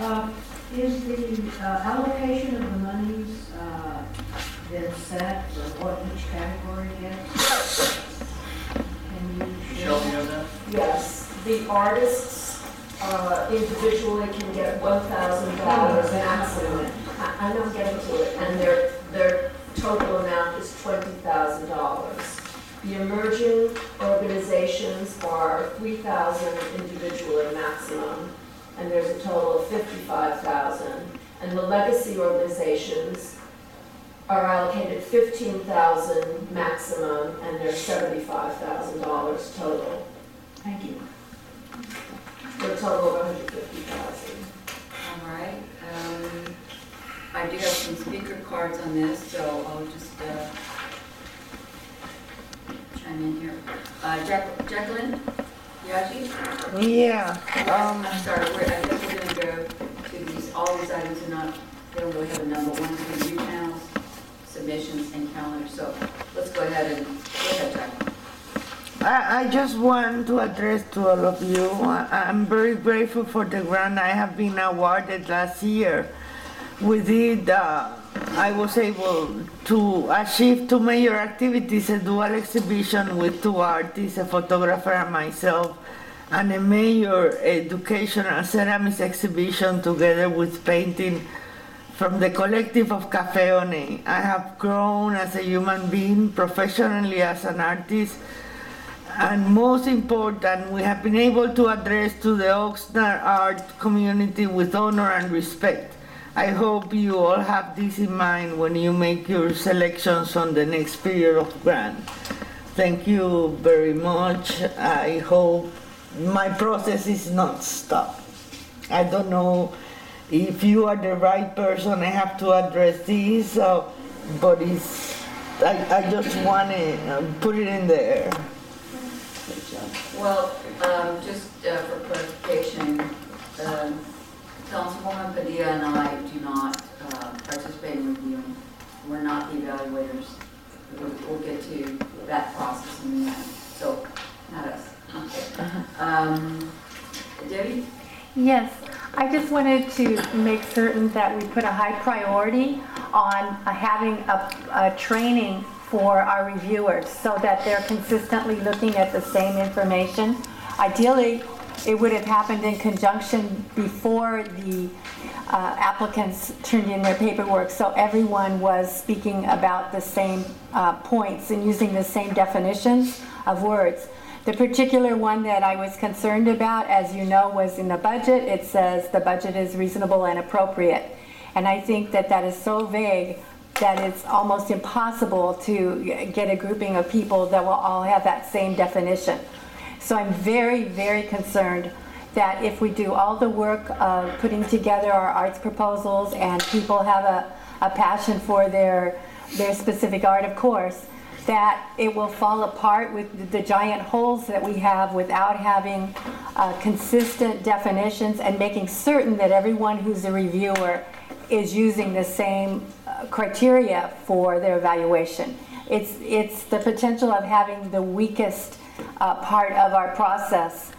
Is the allocation of the monies been set for what each category gets? Can you Michelle, do you have that? Yes, the artists individually can get $1,000 maximum. I'm not getting to it, and their total amount is $20,000. The emerging organizations are $3,000 individually maximum, and there's a total of $55,000. And the legacy organizations are allocated $15,000 maximum, and they're $75,000 total. Thank you. For a total of $150,000. All right. I do have some speaker cards on this, so I'll just chime in here. Jacqueline? Yaji? Yeah. I'm sorry, I guess we're going to go to these, all these items are not, they don't really have a number. 1, 2, 3 channels, submissions, and calendars. So let's go ahead and, go ahead, Jacqueline. I just want to address to all of you, I'm very grateful for the grant I have been awarded last year. With it, I was able to achieve 2 major activities, a dual exhibition with 2 artists, a photographer and myself, and a major educational ceramics exhibition together with painting from the collective of Café One. I have grown as a human being, professionally as an artist, and most important, we have been able to address to the Oxnard art community with honor and respect. I hope you all have this in mind when you make your selections on the next period of grant. Thank you very much. I hope my process is not stopped. I don't know if you are the right person I have to address this, but I just want to put it in the air. Well, just for clarification, Councilwoman Padilla and I do not participate in reviewing. We're not the evaluators. We'll get to that process in a minute. So, not us. Okay. Debbie? Yes, I just wanted to make certain that we put a high priority on having a training for our reviewers so that they're consistently looking at the same information. Ideally, it would have happened in conjunction before the applicants turned in their paperwork, so everyone was speaking about the same points and using the same definitions of words. The particular one that I was concerned about, as you know, was in the budget. It says the budget is reasonable and appropriate. And I think that that is so vague that it's almost impossible to get a grouping of people that will all have that same definition. So I'm very, very concerned that if we do all the work of putting together our arts proposals and people have a passion for their specific art, of course, that it will fall apart with the giant holes that we have without having consistent definitions and making certain that everyone who's a reviewer is using the same criteria for their evaluation. It's the potential of having the weakest part of our process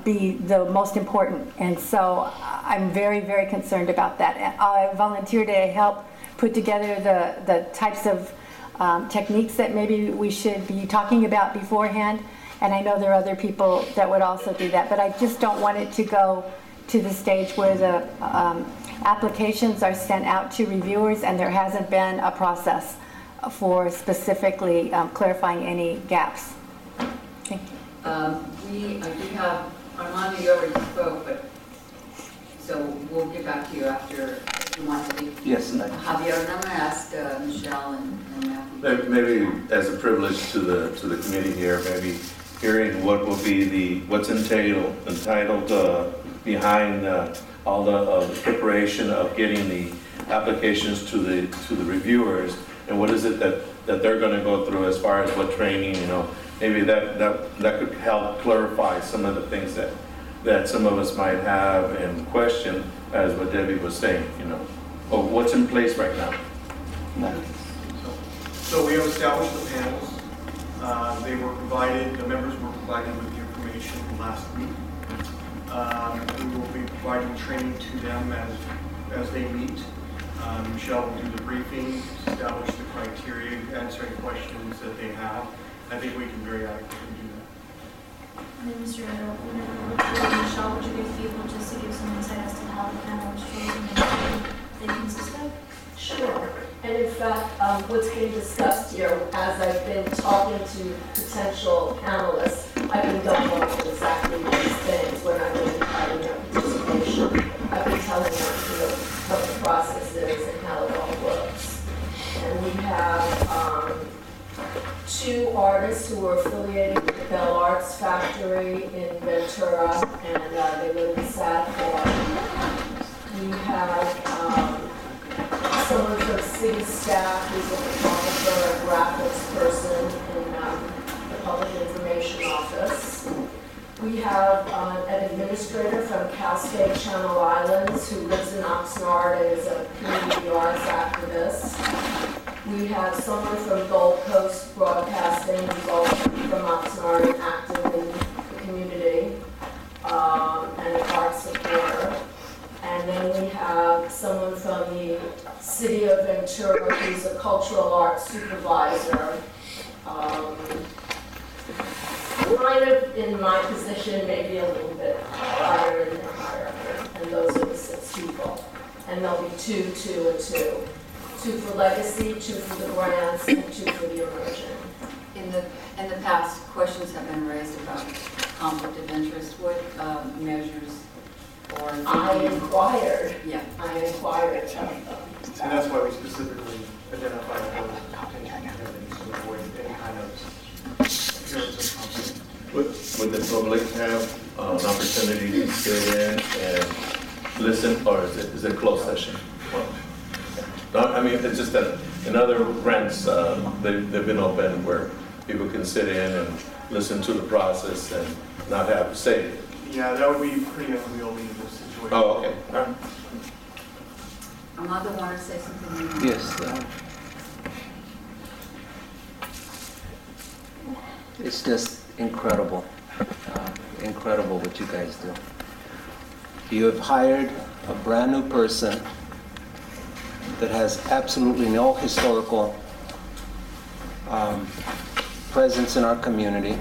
be the most important, and so I'm very, very concerned about that. And I volunteer to help put together the types of techniques that maybe we should be talking about beforehand, and I know there are other people that would also do that, but I just don't want it to go to the stage where the applications are sent out to reviewers and there hasn't been a process for specifically clarifying any gaps. Thank you. I do have, Armando, you already spoke, but so we'll get back to you after if you want to speak. Yes. Javier, and I'm going to ask Michelle and Matthew. Maybe as a privilege to the committee here, maybe hearing what will be what's entitled behind all the preparation of getting the applications to the reviewers, and what is it that they're going to go through as far as what training, maybe that could help clarify some of the things that some of us might have and question, as what Debbie was saying, or what's in place right now. So we have established the panels. They were provided, the members were provided with the information last week. We will be providing providing training to them as they meet. Michelle will do the briefing, establish the criteria, answer any questions that they have. I think we can very adequately do that. And then Mr. Edel, whenever we're with Michelle, would you guys be able just to give some insight as to how the panelist chosen and they consist of? Sure. And in fact, what's being discussed here, as I've been talking to potential panelists, I've been going over exactly these things. We're not really providing their participation. I've been telling them, what the process is and how it all works. And we have 2 artists who are affiliated with the Bell Arts Factory in Ventura, and they live in Sadport. We have someone from city staff who's a photographer, a graphics person in the public information office. We have an administrator from Cascade Channel Islands who lives in Oxnard and is a community arts activist. We have someone from Gold Coast Broadcasting who's also from Oxnard and active in the community and an art supporter. And then we have someone from the city of Ventura who's a cultural arts supervisor. Kind of in my position, maybe a little bit higher in the hierarchy. And those are the 6 people. And there'll be 2, 2, and 2. 2 for legacy, 2 for the grants, and 2 for the immersion. In the past, questions have been raised about conflict of interest. What measures or? I inquired. Yeah. I inquired of them. And that's why we specifically identified those as potential candidates to avoid any kind of appearance of conflict. Would the public have an opportunity to sit in and listen, or is it closed session? No, I mean, it's just that in other rents, they've been open where people can sit in and listen to the process and not have to say it. Yeah, that would be pretty unwieldy in this situation. Oh, okay. All right. Amanda wanted to say something? Yes. It's just incredible. Incredible what you guys do. You have hired a brand new person that has absolutely no historical presence in our community,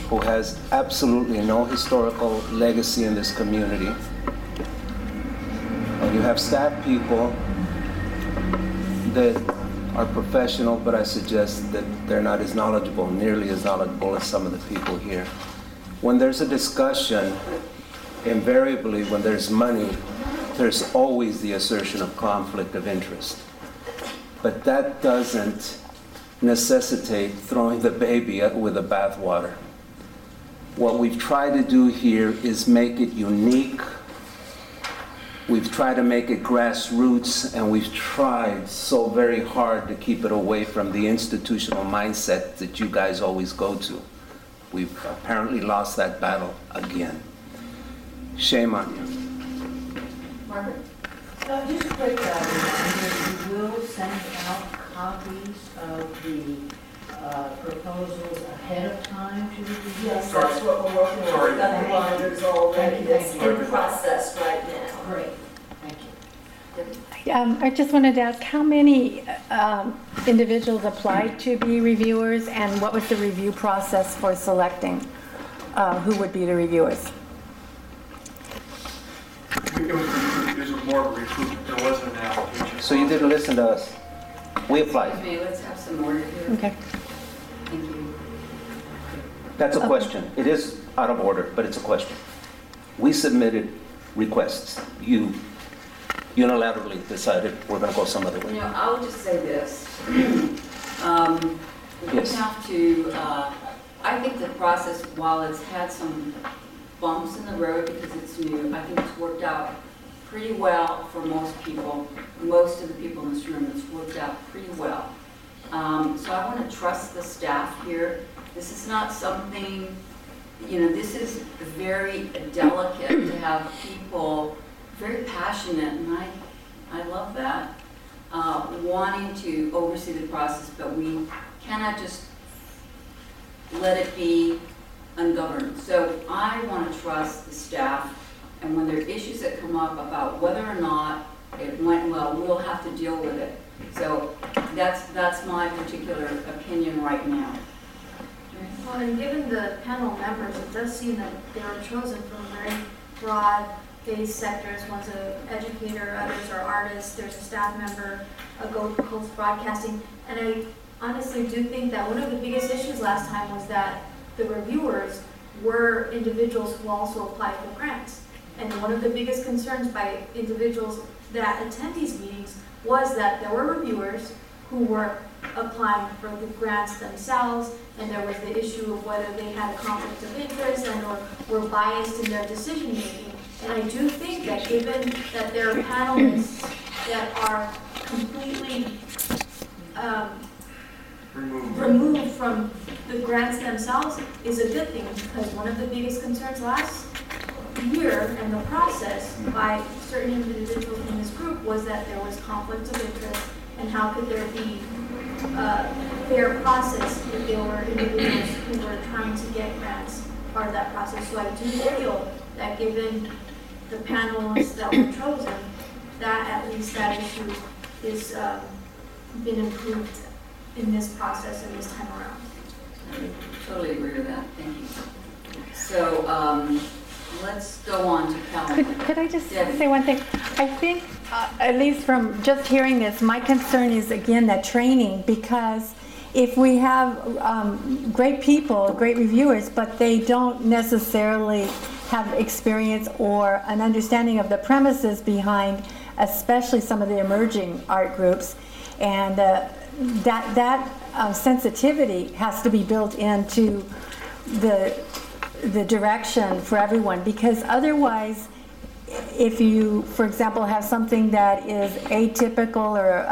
who has absolutely no historical legacy in this community. And you have staff people that are professional, but I suggest that they're not as knowledgeable, nearly as knowledgeable as some of the people here. When there's a discussion, invariably when there's money, there's always the assertion of conflict of interest. But that doesn't necessitate throwing the baby out with the bathwater. What we've tried to do here is make it unique. We've tried to make it grassroots, and we've tried so very hard to keep it away from the institutional mindset that you guys always go to. We've apparently lost that battle again. Shame on you. Margaret? Just a quick reminder, you will send out copies of the proposals ahead of time to the review? Yes, that's what we're working on. We've got the binders already. It's in process right now. Great, thank you. I just wanted to ask, how many individuals applied to be reviewers, and what was the review process for selecting who would be the reviewers? It was more of a recruitment. There wasn't an application. So you didn't listen to us. We applied. Okay, let's have some order here. Okay. Thank you. That's a question. It is out of order, but it's a question. We submitted requests. You unilaterally decided we're going to go some other way. You know, I'll just say this. We Yes. have to, I think the process, while it's had some bumps in the road because it's new, I think it's worked out pretty well for most people. Most of the people in this room, it's worked out pretty well. So I want to trust the staff here. This is not something, you know, this is very delicate to have people very passionate, and I love that, wanting to oversee the process, but we cannot just let it be ungoverned. So I want to trust the staff, and when there are issues that come up about whether or not it went well, we'll have to deal with it. So that's my particular opinion right now. Well, and given the panel members, it does seem that they were chosen from very broad-based sectors. One's an educator, others are artists, there's a staff member, a Gold Coast Broadcasting. And I honestly do think that one of the biggest issues last time was that the reviewers were individuals who also applied for grants. And one of the biggest concerns by individuals that attend these meetings was that there were reviewers who were applying for the grants themselves, and there was the issue of whether they had a conflict of interest and or were biased in their decision making. And I do think that given that there are panelists that are completely removed from the grants themselves is a good thing, because one of the biggest concerns last year and the process by certain individuals in this group was that there was conflict of interest, and how could there be a fair process if there were individuals who were trying to get grants part of that process. So I do feel that given the panelists that were chosen, that at least that issue is been improved in this process and this time around. I totally agree with that. Thank you. So let's go on to calendar. Could I just say one thing? I think, at least from just hearing this, my concern is, again, that training, because if we have great people, great reviewers, but they don't necessarily have experience or an understanding of the premises behind, especially some of the emerging art groups, and that sensitivity has to be built into the direction for everyone, because otherwise, if you, for example, have something that is atypical or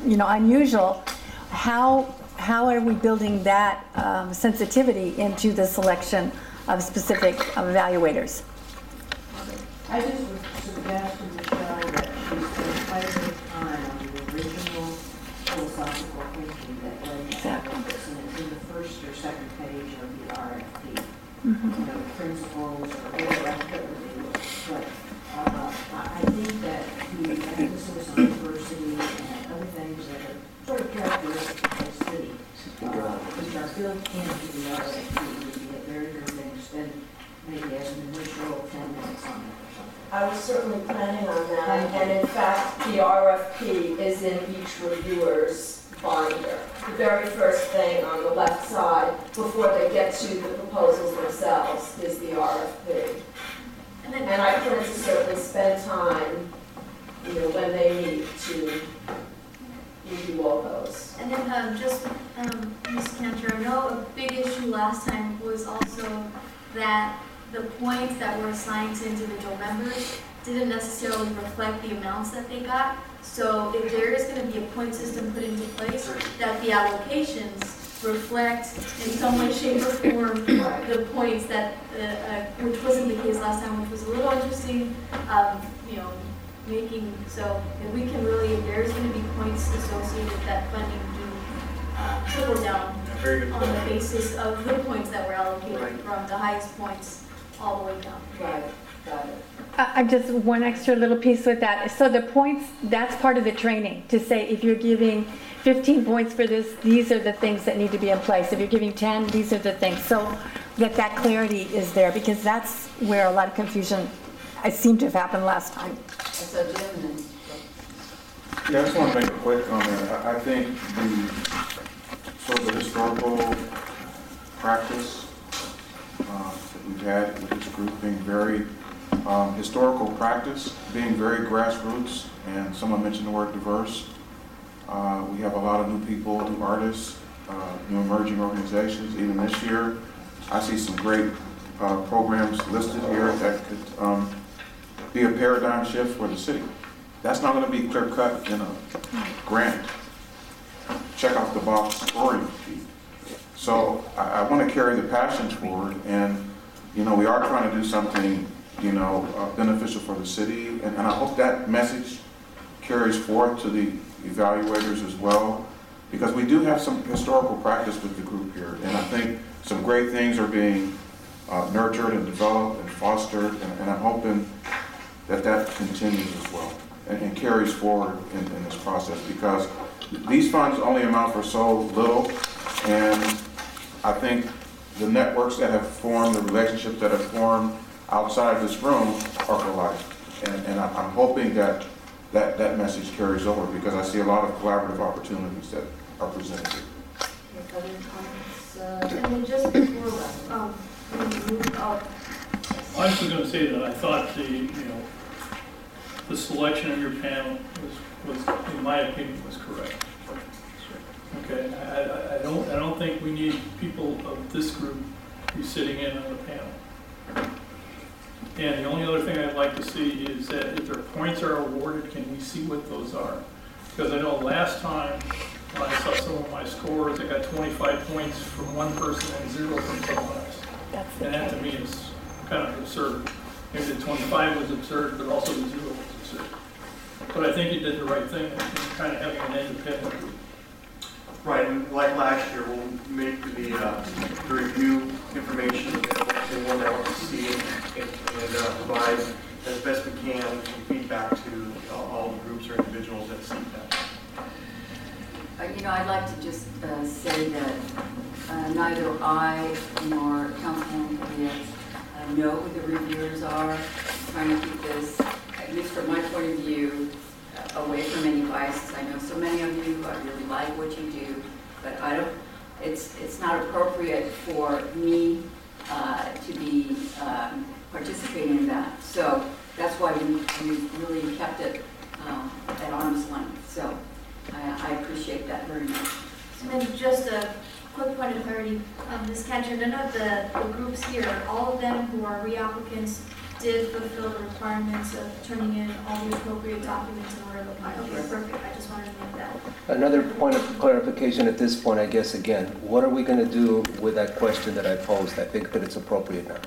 unusual, how are we building that sensitivity into the selection of specific evaluators? I just would suggest to Michelle that we spend quite a bit of time on the original philosophical thinking that led to this, and it's in the first or second page of the RFP. Principles or whatever it is. But I think that the emphasis on diversity and other things that are sort of characteristic of the city, which are built into the RFP, would be a very good thing to spend maybe as an initial 10 minutes on it or something. I was certainly planning on that, and in fact, the RFP is in each reviewer's binder. The very first thing on the left side, before they get to the proposals themselves, is the RFP. And I plan to certainly spend time, when they meet to review all those. And then Ms. Cantor, I know a big issue last time was also that the points that were assigned to individual members didn't necessarily reflect the amounts that they got. So if there is going to be a point system put into place, that the allocations reflect in some way, shape, or form the points that, which wasn't the case last time, which was a little interesting, making, so if we can really, if there's going to be points associated with that funding, do trickle down on the basis of the points that were allocated from the highest points all the way down. Right, got it. I just one extra little piece with that. So the points, that's part of the training, to say if you're giving 15 points for this, these are the things that need to be in place. If you're giving 10, these are the things. So that clarity is there, because that's where a lot of confusion seemed to have happened last time. So Jim, Yeah, I just want to make a quick comment. I think the historical practice that we've had with this group being very historical practice, being very grassroots, and someone mentioned the word diverse. We have a lot of new people, new artists, new emerging organizations. Even this year, I see some great programs listed here that could be a paradigm shift for the city. That's not going to be clear cut in a grant, check off the box story. So I want to carry the passion forward, and we are trying to do something beneficial for the city, and I hope that message carries forth to the evaluators as well, because we do have some historical practice with the group here, and I think some great things are being nurtured and developed and fostered, and I'm hoping that continues as well and carries forward in this process, because these funds only amount for so little, and I think the networks that have formed, the relationships that have formed outside this room are for life. And I'm hoping that message carries over, because I see a lot of collaborative opportunities that are presented. Other comments? And then just before, when we move out, I was going to say that I thought the selection of your panel was, in my opinion, was correct. Okay, I don't think we need people of this group to be sitting in on the panel. And the only other thing I'd like to see is that if their points are awarded, can we see what those are? Because I know last time when I saw some of my scores, I got 25 points from one person and 0 from someone else. And that to me is kind of absurd. Maybe the 25 was absurd, but also the 0 was absurd. But I think you did the right thing in kind of having an independent group. Right, and like last year, we'll make the review information available to anyone that wants to see it, and provide as best we can some feedback to all the groups or individuals that seek that. I'd like to just say that neither I nor Councilman Padilla know who the reviewers are. Trying to keep this, at least from my point of view, away from any biases. I know so many of you, I really like what you do, but it's not appropriate for me to be participating in that. So that's why we really kept it at arm's length. So I appreciate that very much. and then just a quick point of clarity, Ms. Catcher, none of the groups here, all of them who are reapplicants did fulfill the requirements of turning in all the appropriate documents in order to apply. Okay, perfect. I just wanted to make that. Another point of clarification at this point, I guess, again, what are we going to do with that question that I posed? I think that it's appropriate now.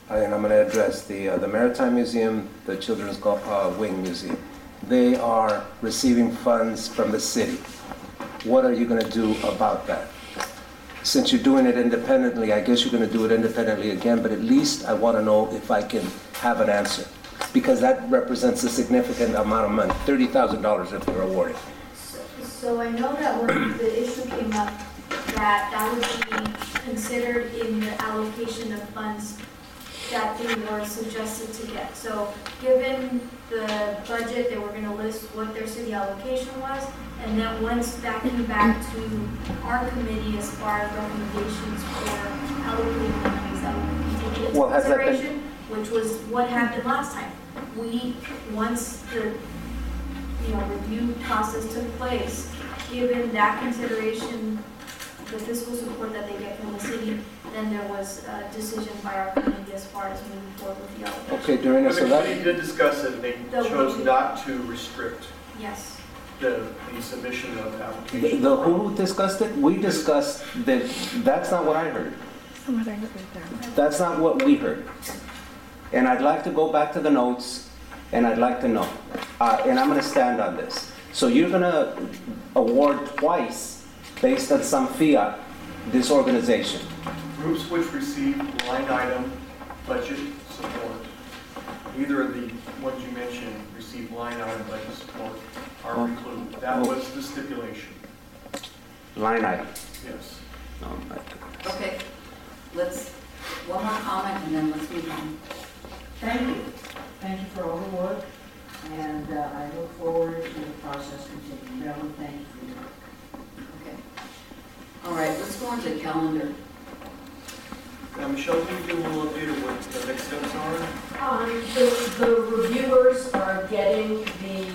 And I'm going to address the Maritime Museum, the Children's Wing Museum. They are receiving funds from the city. What are you going to do about that? Since you're doing it independently, I guess you're going to do it independently again, but at least I want to know if I can have an answer, because that represents a significant amount of money, $30,000 if they're awarded. So I know that when the issue came up, that would be considered in the allocation of funds that they were suggested to get. So given the budget, they were going to list what their city allocation was, and then once that came back to our committee as far as recommendations for allocating the monies that would be taken into consideration, which was what happened last time. Once the review process took place, given that consideration, the fiscal support that they get from the city, then there was a decision by our committee as far as moving forward with the allocation. Okay, during the committee did discuss it, and they chose not to restrict. Yes. The submission of the application. The who discussed it? We discussed that. That's not what I heard. That's not what we heard. And I'd like to go back to the notes, and I'd like to know. And I'm going to stand on this. So you're going to award twice based on some fiat this organization. Groups which receive line item budget support, either of the ones you mentioned receive line item budget support, are included. That was the stipulation. Line item. Yes. Okay, one more comment and then let's move on. Thank you. Thank you for all the work, and I look forward to the process continuing. Beverly, thank you for your work. Okay. All right, let's go on to the calendar. Michelle, can you give a little update of what the next steps are? The reviewers are getting the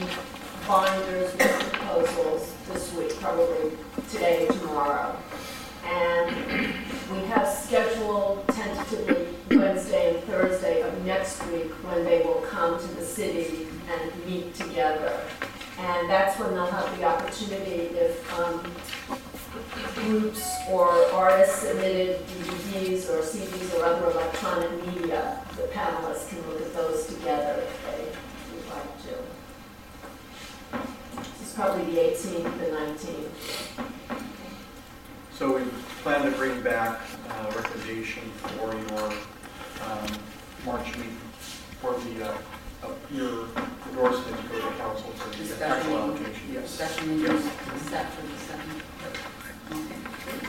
binders with proposals this week, probably today or tomorrow. And we have scheduled tentatively Wednesday and Thursday of next week when they will come to the city and meet together. And that's when they'll have the opportunity, if groups or artists submitted DVDs or CDs or other electronic media, the panelists can look at those together if they would like to. This is probably the 18th, the 19th. So we plan to bring back a recommendation for your March meeting. for your endorsement to go to council for the Discussion actual meeting. allocation. Yes. Discussion meeting Yes. is set for the second. Okay, good.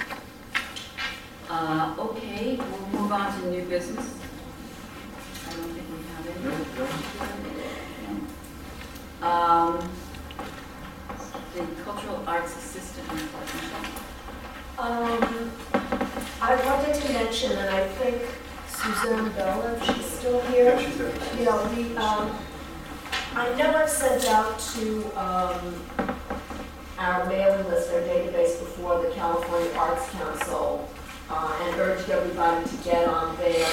Okay, we'll move on to new business. I don't think we have any. The cultural arts assistant report, Michelle. I wanted to mention, and I think Suzanne Bella, if she's still here. Yeah, she's there. You know, I know I've sent out to our mailing list, our database before the California Arts Council, and urged everybody to get on their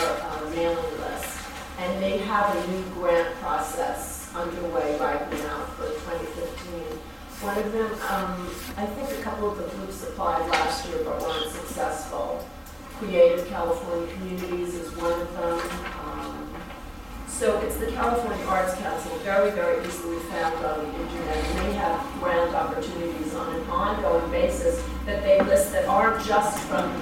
mailing list. And they have a new grant process underway right now for 2015. One of them, I think a couple of the groups applied last year but weren't successful. Creative California Communities is one of them. So it's the California Arts Council, very, very easily found on the internet. And they have grant opportunities on an ongoing basis that they list that aren't just from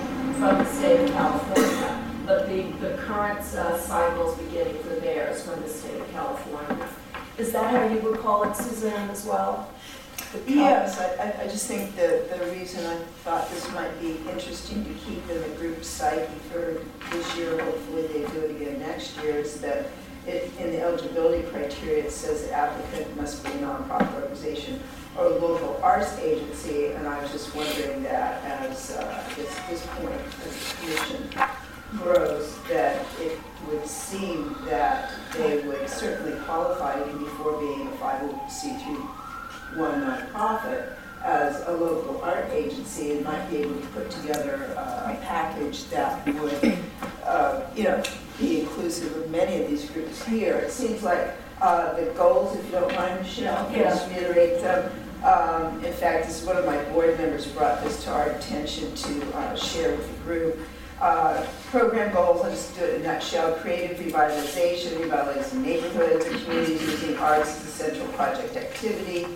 the state of California, but the current cycles beginning for theirs from the state of California. Is that how you would call it, Suzanne, as well? Yes, I just think the reason I thought this might be interesting to keep in the group psyche for this year, hopefully they do it again next year, is that in the eligibility criteria it says the applicant must be a nonprofit organization or local arts agency, and I was just wondering that as this point, as the commission grows, that it would seem that they would certainly qualify even before being a 501c3 nonprofit as a local art agency and might be able to put together a package that would, be inclusive of many of these groups here. It seems like the goals, if you don't mind, Michelle, can just reiterate them. In fact, this is one of my board members brought this to our attention to share with the group. Program goals, I'll just do it in a nutshell: creative revitalization, revitalizing neighborhoods and communities using arts as a central project activity,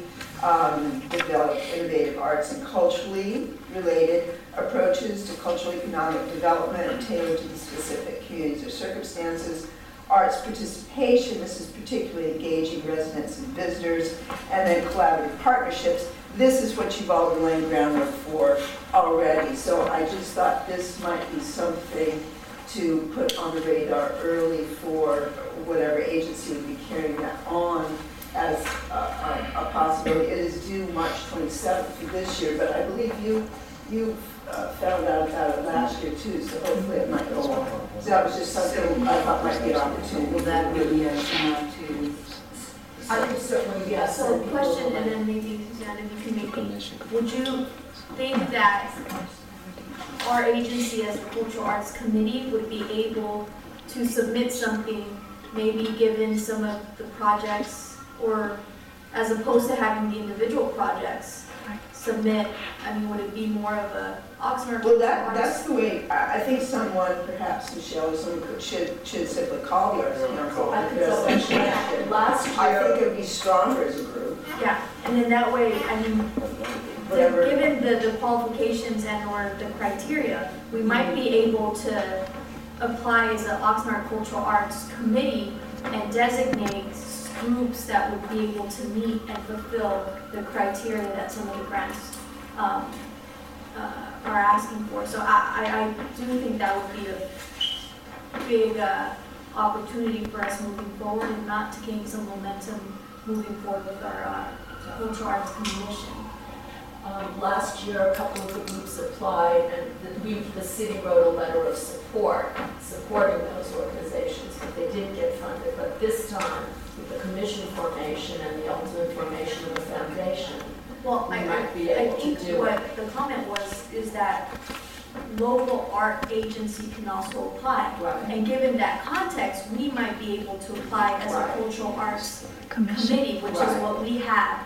develop innovative arts and culturally related approaches to cultural economic development and tailored to the specific communities or circumstances. Arts participation, this is particularly engaging residents and visitors, and then collaborative partnerships. This is what you've all been laying groundwork for already, so I just thought this might be something to put on the radar early for whatever agency would be carrying that on as a possibility. It is due March 27th for this year, but I believe you found out about it last year too, so hopefully it might go on. So that was just something I thought might be an opportunity. Will that be sent out to? I think certainly, yes. So question, and then maybe Suzanne, if you can make, would you think that our agency as the Cultural Arts Committee would be able to submit something, maybe given some of the projects, or as opposed to having the individual projects submit, would it be more of a Oxnard? Well, that's the way, I think someone, perhaps Michelle, or someone should simply call the Arts Council. I think so. Last year, I think it would be stronger as a group. Yeah, and then that way, Whatever. given the qualifications and or the criteria, we might be able to apply as an Oxnard Cultural Arts Committee and designate groups that would be able to meet and fulfill the criteria that some of the grants are asking for. So I do think that would be a big opportunity for us moving forward, and not to gain some momentum moving forward with our Cultural Arts Commission. Last year, a couple of the groups applied, and the city wrote a letter of supporting those organizations, but they didn't get funded. But this time, with the commission formation and the ultimate formation of the foundation, Well, we I might be able to think do what it. the comment is that local art agency can also apply. Right. And given that context, we might be able to apply as a Right. cultural arts committee, which is Right. what we have.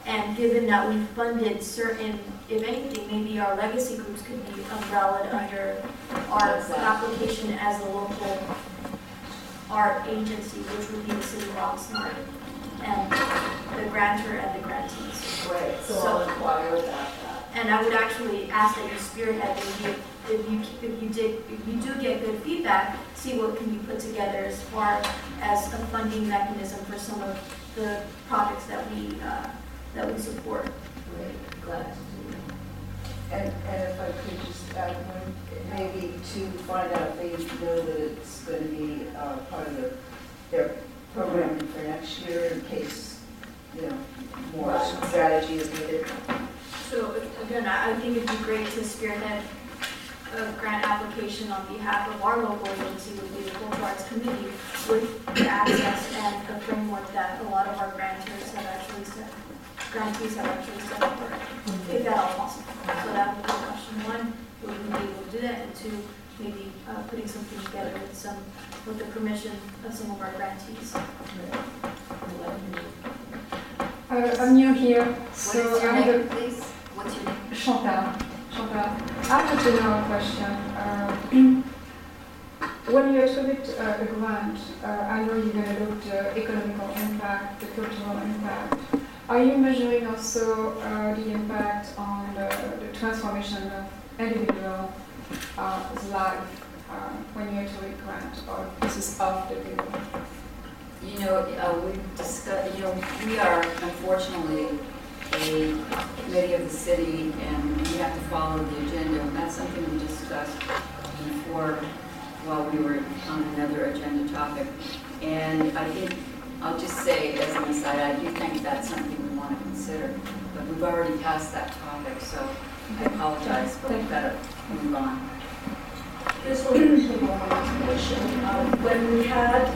And given that we funded certain, if anything, maybe our legacy groups could be umbrellaed under our Exactly. application as a local art agency, which would be the city of Oxnard, and the grantor and the grantees. Great, so So- I'll inquire about that. And and I would actually ask that you spearhead maybe if you do get good feedback, see what can be put together as far as a funding mechanism for some of the projects that we support. Great, glad to do And if I could just add one, maybe to find out if they know that it's going to be part of their programming for next year in case, more strategy is needed. So again, I think it'd be great to spearhead a grant application on behalf of our local agency, would be the Cultural Arts Committee, with the access and the framework that a lot of our grantees have actually set for it, if at all possible. So that would be question one, would we be able to do that, and two, maybe putting something together with the permission of some of our grantees. I'm new here, What is your name, please? What's your name? Chantal. I have a general question. When you attribute a grant, I know you're going to look at the economical impact, the cultural impact. Are you measuring also the impact on the transformation of individual life when you attribute grant, or this is off the table? We discussed, we are unfortunately a committee of the city, and we have to follow the agenda, and that's something we discussed before while we were on another agenda topic. And I think, I'll just say as an aside, I do think that's something we want to consider, but we've already passed that topic, so I apologize, but we've got to move on. Here's one little more information. When we had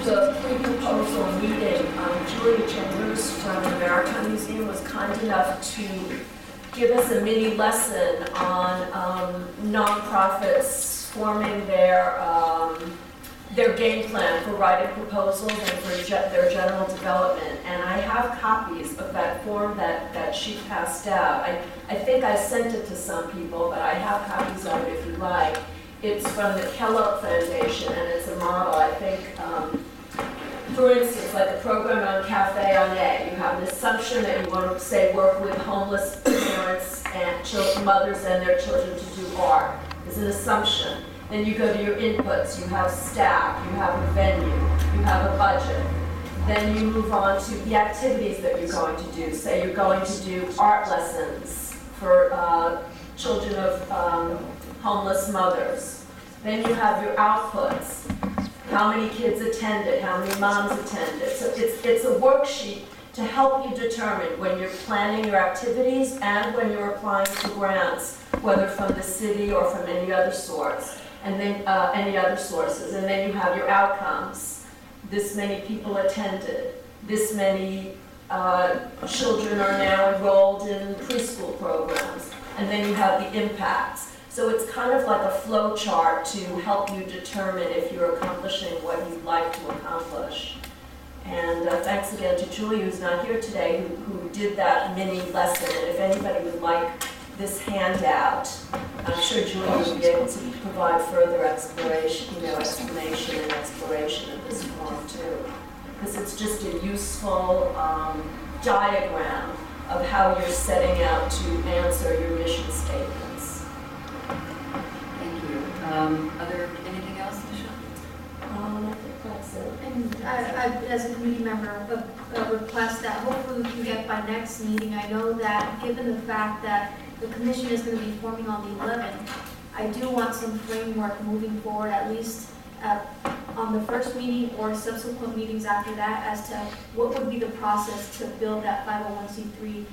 the pre-proposal meeting, Julia Chambers from the Maritime Museum was kind enough to give us a mini lesson on nonprofits forming their game plan for writing proposals and for their general development. And I have copies of that form that she passed out. I think I sent it to some people, but I have copies of it if you like. It's from the Kellogg Foundation, and it's a model, I think. For instance, like a program on Cafe on A, you have an assumption that you want to, say, work with homeless parents and mothers and their children to do art. It's an assumption. Then you go to your inputs, you have staff, you have a venue, you have a budget. Then you move on to the activities that you're going to do. Say you're going to do art lessons for children of homeless mothers. Then you have your outputs. How many kids attended, how many moms attended. So it's a worksheet to help you determine when you're planning your activities and when you're applying for grants, whether from the city or from any other source, and then any other sources. And then you have your outcomes. This many people attended. This many children are now enrolled in preschool programs. And then you have the impacts. So it's kind of like a flow chart to help you determine if you're accomplishing what you'd like to accomplish. And thanks again to Julie, who's not here today, who did that mini lesson. And if anybody would like this handout, I'm sure Julie will be able to provide further explanation and exploration of this form too. Because it's just a useful diagram of how you're setting out to answer your mission statements. Anything else, Michelle? I think that's it. And I, as a committee member, request that hopefully we can get by next meeting. I know that given the fact that the commission is going to be forming on the 11th, I do want some framework moving forward, at least on the first meeting or subsequent meetings after that, as to what would be the process to build that 501c3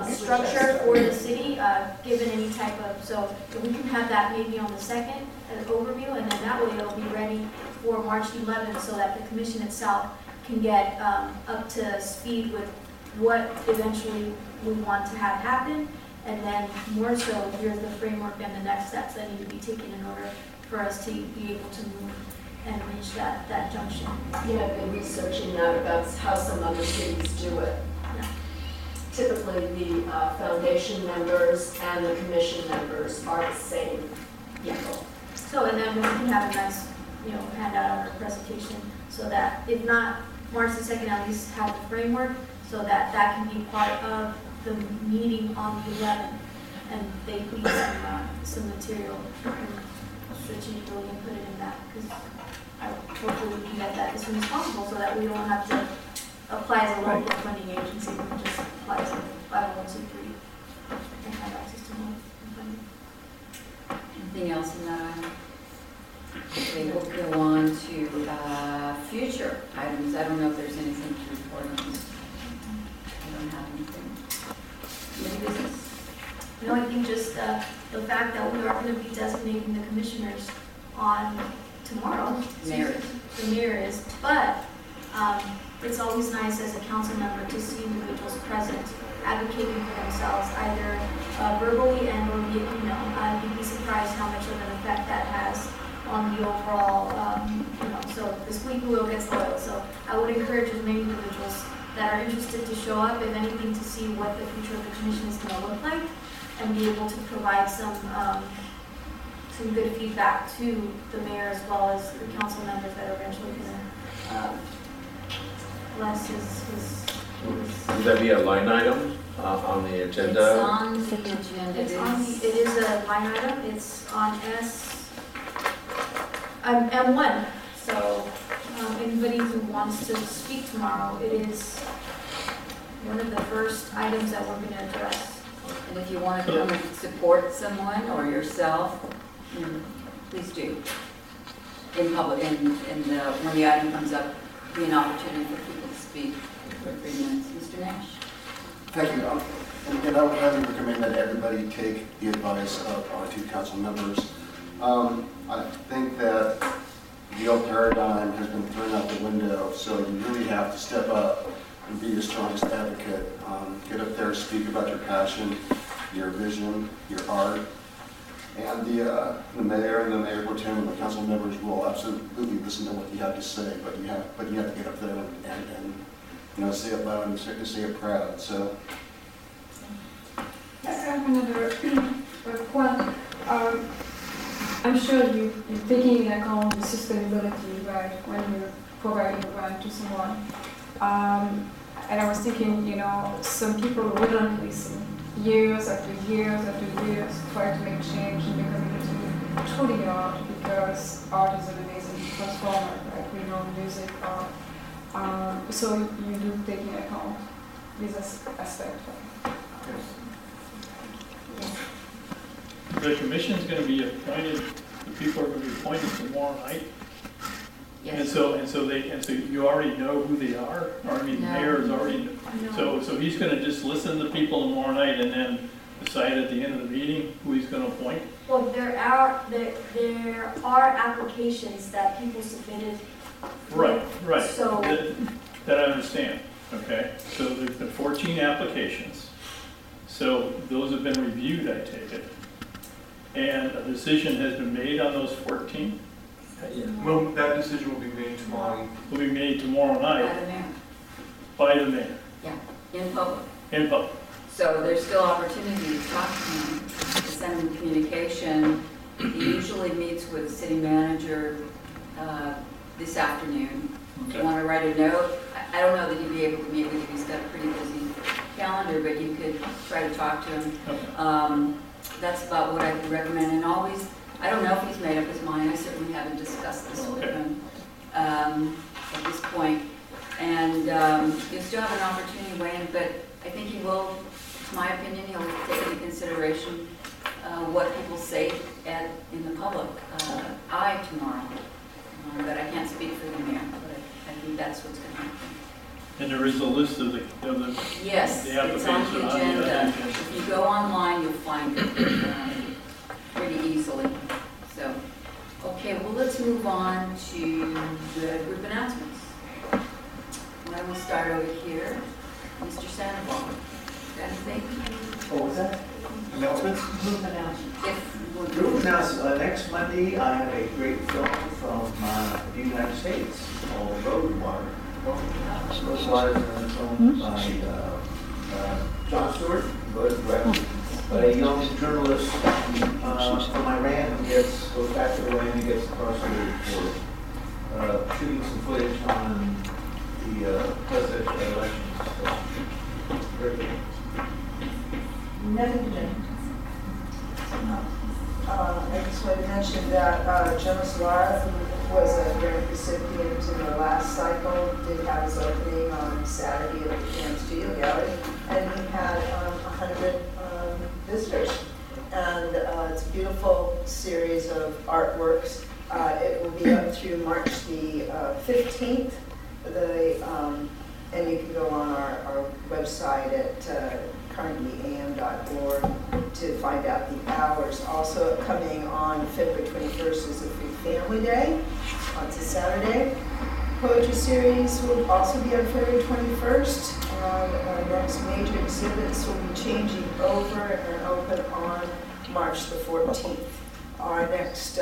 structure for the city, given any type of, so if we can have that maybe on the 2nd, an overview, and then that way it'll be ready for March 11th so that the commission itself can get up to speed with what eventually we want to have happen, and then more so, here's the framework and the next steps that need to be taken in order for us to be able to move and reach that junction. Yeah, I've been researching that about how some other cities do it. Typically, the foundation members and the commission members are the same people. So, and then we can have a nice, handout on our presentation, so that if not March the 2nd, at least have the framework, so that that can be part of the meeting on the 11th, and they need some material, strategically and put it in that, because hopefully we can get that as soon as possible, so that we don't have to apply as a local funding agency, we can just apply as a 501c3 and have access to more funding. Anything else in that item? Okay, we'll go on to future items. I don't know if there's anything to report on this. I don't have anything. Any business? No, I think just the fact that we are going to be designating the commissioners on tomorrow. Mayors. The mayor is, but it's always nice as a council member to see individuals present advocating for themselves, either verbally and or via email. You'd be surprised how much of an effect that has on the overall, so the squeaky wheel gets the oil. So I would encourage as many individuals that are interested to show up, if anything, to see what the future of the commission is going to look like, and be able to provide some good feedback to the mayor as well as the council members that are eventually going to bless his. Would that be a line item on the agenda? It's on the agenda. It is a line item. It's on M1. So anybody who wants to speak tomorrow, it is one of the first items that we're going to address. And if you want to come and support someone or yourself, please do. In public, when the item comes up, be an opportunity for people to speak for 3 minutes. Mr. Nash? Thank you. And I would highly recommend that everybody take the advice of our 2 council members. I think that the old paradigm has been thrown out the window, so you really have to step up and be your strongest advocate. Get up there, speak about your passion, your vision, your art. And the mayor and the mayor pro tem and the council members will absolutely listen to what you have to say, but you have to get up there and say it loud and say it proud. So. I have another point. I'm sure you're taking into account the sustainability, right, when you're providing a grant to someone. And I was thinking, some people wouldn't listen. Years after years after years, try to make change in the community through the art, because art is an amazing transformer, like we know music, art. So you do take into account this aspect. The commission is going to be appointed, the people are going to be appointed tomorrow night. Yes. And so you already know who they are? Or I mean, the mayor is already, so he's going to just listen to people tomorrow night and then decide at the end of the meeting who he's going to appoint? Well, there are applications that people submitted. Right. So that I understand. Okay. So there's been 14 applications. So those have been reviewed, I take it. And a decision has been made on those 14? Well, that decision will be made tomorrow. Will be made tomorrow night. By the mayor. By the mayor. Yeah, in public. In public. So there's still opportunity to talk to him, to send him communication. He usually meets with the city manager this afternoon. Okay. You want to write a note? I don't know that he'd be able to meet with you. He's got a pretty busy calendar, but you could try to talk to him. Okay. That's about what I could recommend. And always, I don't know if he's made up his mind. I certainly haven't discussed this with him at this point. And you'll still have an opportunity to weigh in, but I think he will, it's my opinion, he'll take into consideration what people say in the public tomorrow. But I can't speak for the mayor, but I think that's what's going to happen. And there is a list of the yes, the it's on the agenda. If you go online, you'll find it pretty easily. So, okay, well, let's move on to the group announcements. And I will start over here. Mr. Sandoval, got anything? What was that? Announcements? Group announcement. Group announcement. Next Monday, I have a great film from the United States called Road Water. Road Water is a film by John Stewart, good director, but a young journalist from Iran who goes back to Iran and gets incarcerated for shooting some footage on the presidential elections. So, very good. Nothing today. I just wanted to mention that Jonas Lara, who was a grant recipient in the last cycle, did have his opening on Saturday at the Cam Studio Gallery, and he had 100 visitors. And it's a beautiful series of artworks. It will be up through March the 15th. And you can go on our website at carnegieam.org to find out the hours. Also coming on February 21st is a Free Family Day. It's a Saturday. Poetry series will also be on February 21st. And our next major exhibits will be changing over and open on March the 14th. Our next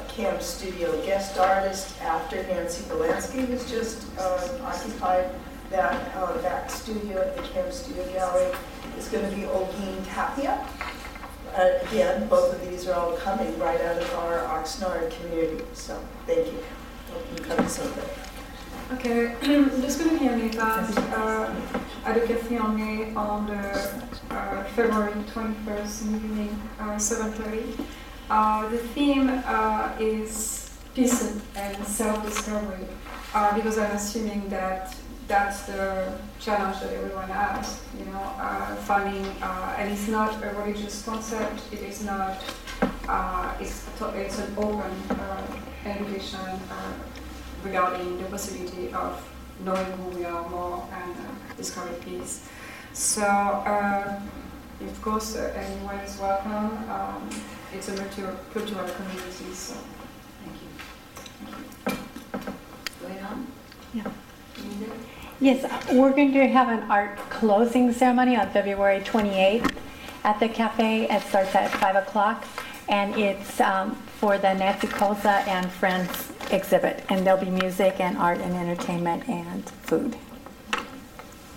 Cam Studio guest artist after Nancy Belansky, who's just occupied that back studio at the Cam Studio Gallery, is going to be Olguin Tapia. Again, both of these are all coming right out of our Oxnard community. So thank you. Hope you come someday. Okay, there's going to be an event at the Café Anglais on the February 21st in the evening, 7:30. The theme is peace and self-discovery, because I'm assuming that that's the challenge that everyone has, you know, finding, and it's not a religious concept, it is not, it's an open invitation regarding the possibility of knowing who we are more and discovering peace. So, of course, anyone is welcome. It's a multicultural community, so Thank you. Going on? Yeah. Yes, we're going to have an art closing ceremony on February 28th at the cafe. It starts at 5 o'clock, and it's for the Nancy Colza and Friends exhibit. And there'll be music and art and entertainment and food.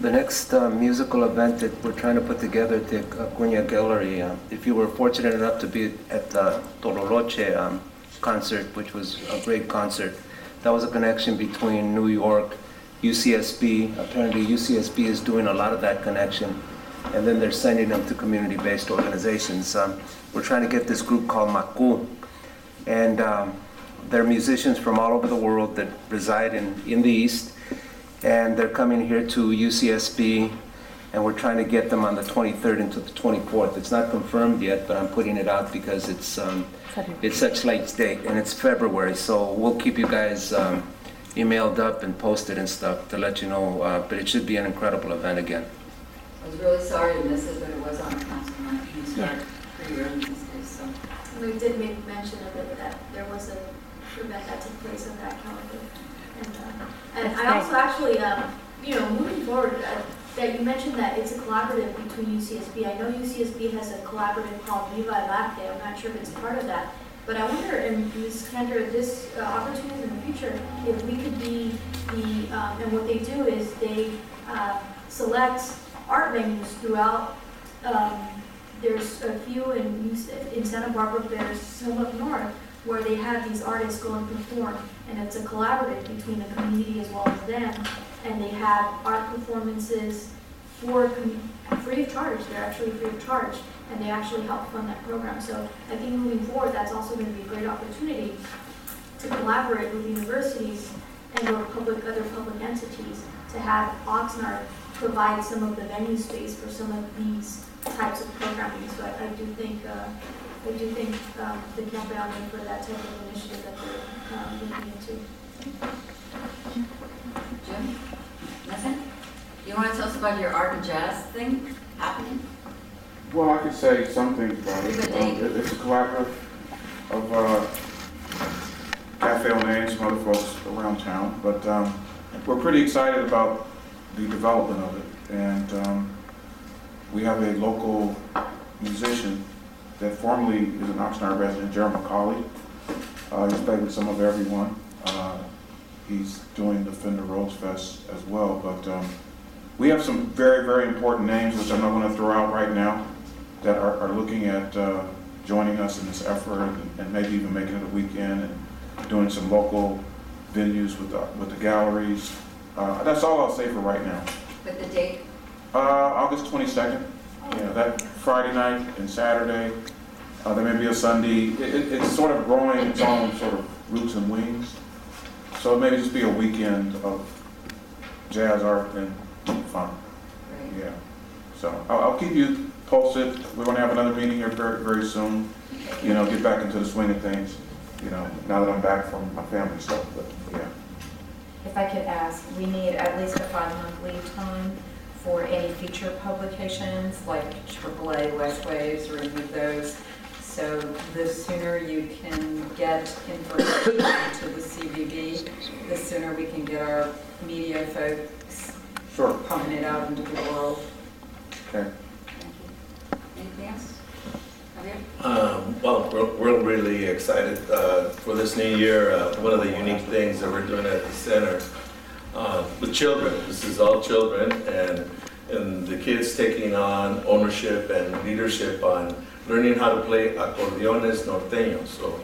The next musical event that we're trying to put together at the Acuña Gallery, if you were fortunate enough to be at the Tololoche concert, which was a great concert, that was a connection between New York, UCSB. Apparently UCSB is doing a lot of that connection, and then they're sending them to community-based organizations. We're trying to get this group called Macu, and they're musicians from all over the world that reside in the East, and they're coming here to UCSB, and we're trying to get them on the 23rd into the 24th. It's not confirmed yet, but I'm putting it out because it's such late date, and it's February, so we'll keep you guys emailed up and posted and stuff to let you know, but it should be an incredible event again. I was really sorry to miss it, but it was on council night. We started pretty early these days, so. We did make mention of it, that there was an event that took place on that calendar. And I also actually, moving forward, that you mentioned that it's a collaborative between UCSB. I know UCSB has a collaborative called Viva el Arte. I'm not sure if it's part of that. But I wonder, and Ms. Kendra, this opportunity in the future, if we could be the, and what they do is they select art venues throughout. There's a few in Santa Barbara, there's some up north, where they have these artists go and perform, and it's a collaborative between the community as well as them, and they have art performances for free of charge. They're actually free of charge, and they actually help fund that program. So I think moving forward, that's also going to be a great opportunity to collaborate with universities and or other public entities to have Oxnard provide some of the venue space for some of these types of programming. So I do think the Camp Island for that type of initiative that they're looking into. Jim? Nothing? You want to tell us about your art and jazz thing happening? Well, I could say something about it. It's a collaborative of Cafe O'Neill and some other folks around town, but we're pretty excited about the development of it. And we have a local musician that formerly is an Oxnard resident, Jeremy McCauley. He's played with some of everyone. He's doing the Fender Rose Fest as well, but we have some very, very important names, which I'm not going to throw out right now, that are looking at joining us in this effort and maybe even making it a weekend and doing some local venues with the galleries. That's all I'll say for right now. But the date? August 22nd. Yeah, that Friday night and Saturday. There may be a Sunday. It's sort of growing its own sort of roots and wings. So it may just be a weekend of jazz, art, and fun. Yeah. So I'll keep you posted. We're going to have another meeting here very, very soon. You know, get back into the swing of things. You know, now that I'm back from my family stuff. But yeah. If I could ask, we need at least a 5-month lead time for any future publications like AAA, West Waves, or any of those. So the sooner you can get information to the CBB, the sooner we can get our media folks pumping it out into the world. Okay. Anything else? Well, we're really excited for this new year. One of the unique things that we're doing at the center with children, this is all children, and the kids taking on ownership and leadership on learning how to play acordeones norteños. So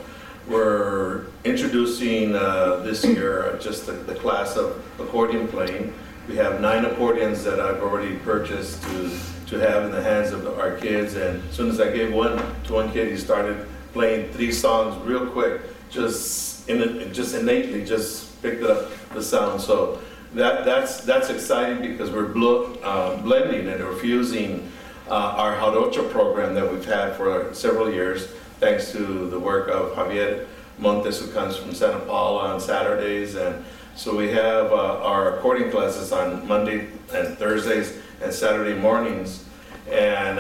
we're introducing this year just the class of accordion playing. We have 9 accordions that I've already purchased to have in the hands of our kids, and as soon as I gave one to one kid, he started playing 3 songs real quick, just innately just picked up the sound. So that's exciting because we're blending and we're fusing our Jarocho program that we've had for several years, thanks to the work of Javier Montes, who comes from Santa Paula on Saturdays. And so we have our accordion classes on Monday and Thursdays and Saturday mornings, and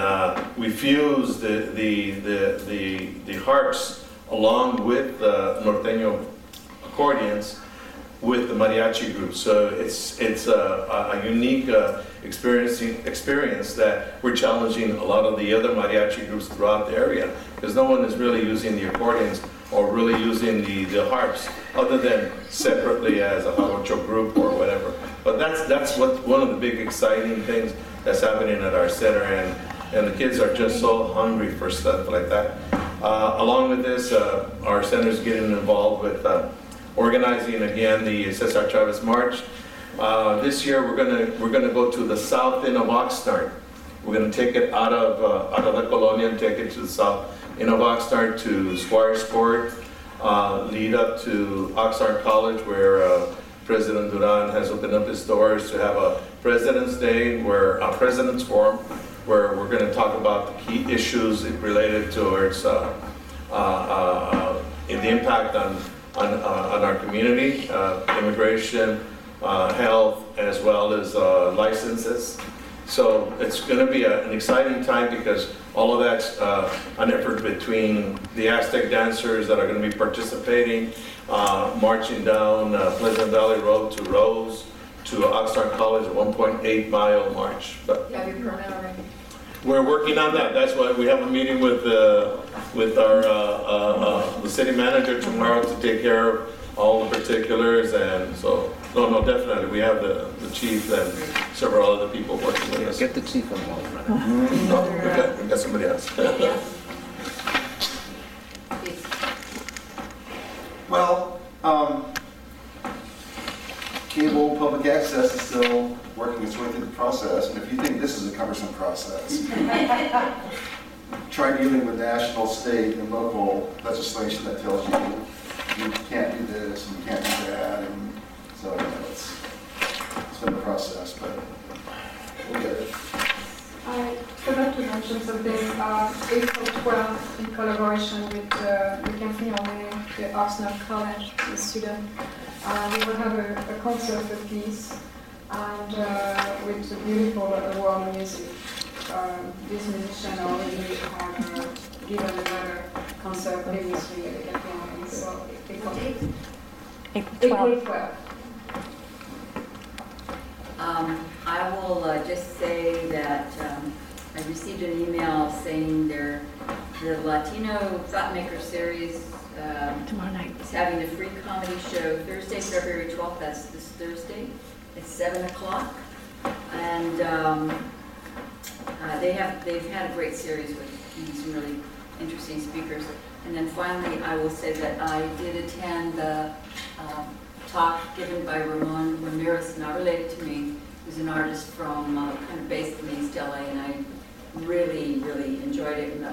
we fuse the harps along with the norteño accordions with the mariachi group. So it's a unique experience that we're challenging a lot of the other mariachi groups throughout the area, because no one is really using the accordions or really using the harps other than separately as a jarocho group or whatever. But that's one of the big exciting things that's happening at our center, and the kids are just so hungry for stuff like that. Along with this, our center is getting involved with organizing again the Cesar Chavez March. This year we're gonna go to the south end of Oxnard. We're gonna take it out of La Colonia and take it to the south end of Oxnard to Squires Court, lead up to Oxnard College, where President Duran has opened up his doors to have a President's Day, where a President's Forum, where we're going to talk about the key issues related towards the impact on our community, immigration, health, as well as licenses. So it's going to be an exciting time because all of that's an effort between the Aztec dancers that are going to be participating, marching down Pleasant Valley Road to Rose to Oxnard College, a 1.8-mile march. But You have your permit already? we're working on that. That's why we have a meeting with our the city manager tomorrow to take care of all the particulars. And so, no, definitely, we have the chief and several other people working with us. Get the chief involved. No, we got somebody else. Well, cable public access is still working its way through the process, and if you think this is a cumbersome process, try dealing with national, state, and local legislation that tells you can't do this and you can't do that, and so it's been a process, but we'll get it. I forgot to mention something. April 12th, in collaboration with the Grantee, the Oxnard College, the student, we will have a concert piece and with beautiful warm music. This musician already have given another concert previously at the Grantee, so April 12th. I will just say that I received an email saying the Latino Thought Maker Series Tomorrow night is having a free comedy show Thursday, February 12th. That's this Thursday. It's 7 o'clock, and they've had a great series with some really interesting speakers. And then finally, I will say that I did attend the talk given by Ramon Ramirez, not related to me, who's an artist from kind of based in East LA, and I really, really enjoyed it. And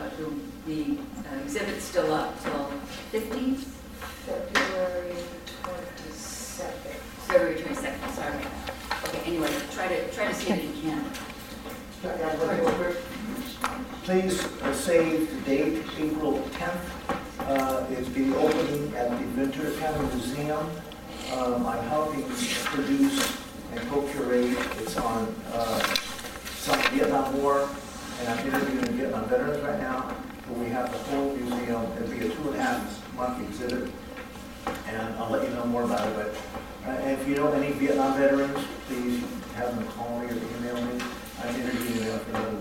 the exhibit's still up till 15th? February 22nd. February 22nd, sorry. Okay, anyway, try to see it if you can. Please save the date, April 10th. It's the opening at the Ventura County Museum. I'm helping produce and co-curate. It's on some Vietnam War, and I'm interviewing Vietnam veterans right now. But we have the whole museum. It'll be a 2.5-month exhibit, and I'll let you know more about it. But if you know any Vietnam veterans, please have them call me or email me. I'm interviewing them for another